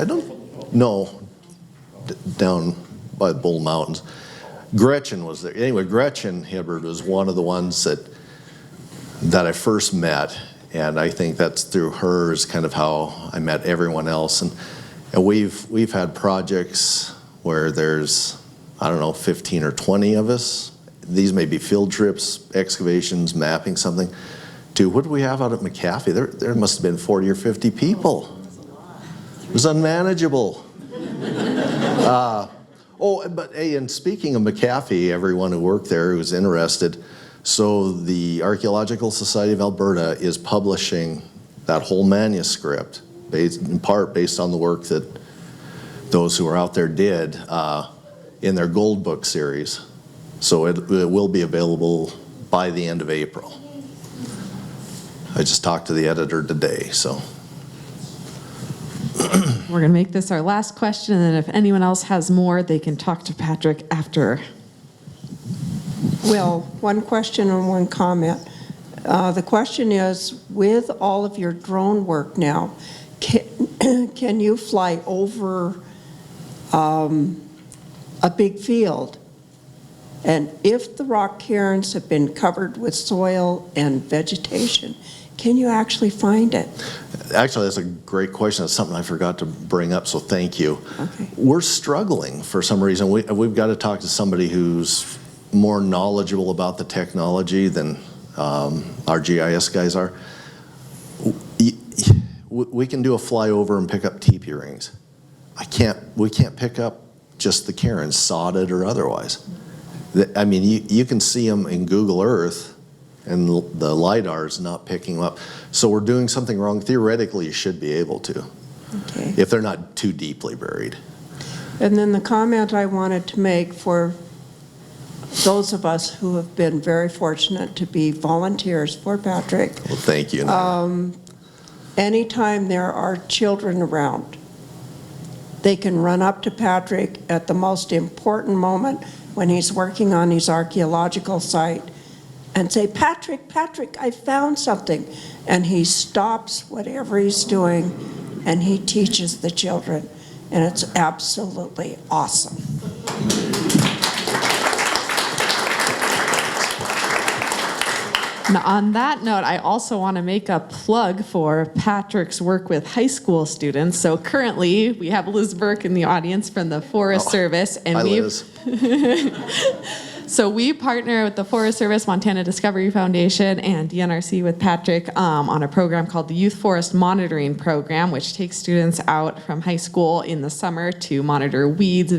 don't know. Down by the Bull Mountains. Gretchen was there. Anyway, Gretchen Hibbard was one of the ones that I first met, and I think that's through her is kind of how I met everyone else. And we've had projects where there's, I don't know, 15 or 20 of us. These may be field trips, excavations, mapping something. To what do we have out at McAfee? There must have been 40 or 50 people. It was unmanageable. But hey, and speaking of McAfee, everyone who worked there who was interested, so the Archaeological Society of Alberta is publishing that whole manuscript, in part based on the work that those who are out there did in their Gold Book series. So it will be available by the end of April. I just talked to the editor today, so. We're going to make this our last question, and then if anyone else has more, they can talk to Patrick after. Well, one question and one comment. The question is, with all of your drone work now, can you fly over a big field? And if the rock cairns have been covered with soil and vegetation, can you actually find it? Actually, that's a great question. That's something I forgot to bring up, so thank you. Okay. We're struggling for some reason. We've got to talk to somebody who's more knowledgeable about the technology than our GIS guys are. We can do a flyover and pick up teepee rings. We can't pick up just the cairns, sodded or otherwise. I mean, you can see them in Google Earth, and the LiDAR is not picking them up. So we're doing something wrong. Theoretically, you should be able to, Okay. if they're not too deeply buried. And then the comment I wanted to make for those of us who have been very fortunate to be volunteers for Patrick, Well, thank you. anytime there are children around, they can run up to Patrick at the most important moment when he's working on his archaeological site and say, Patrick, I found something. And he stops whatever he's doing and he teaches the children. And it's absolutely awesome. Now, on that note, I also want to make a plug for Patrick's work with high school students. So currently, we have Liz Burke in the audience from the Forest Service. And Hi, we've Liz. So we partner with the Forest Service, Montana Discovery Foundation, and DNRC with Patrick on a program called the Youth Forest Monitoring Program, which takes students out from high school in the summer to monitor weeds,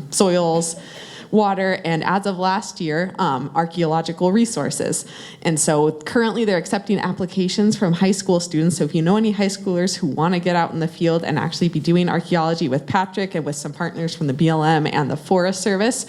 soils, water, and as of last year, archaeological resources. And so currently they're accepting applications from high school students. So if you know any high schoolers who want to get out in the field and actually be doing archaeology with Patrick and with some partners from the BLM and the Forest Service,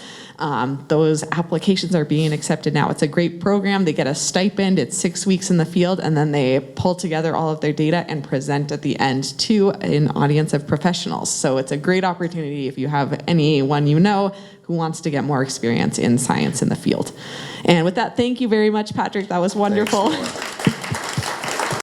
those applications are being accepted now. It's a great program. They get a stipend. It's 6 weeks in the field, and then they pull together all of their data and present at the end to an audience of professionals. So it's a great opportunity if you have anyone you know who wants to get more experience in science in the field. And with that, thank you very much, Patrick. That was wonderful. Thanks,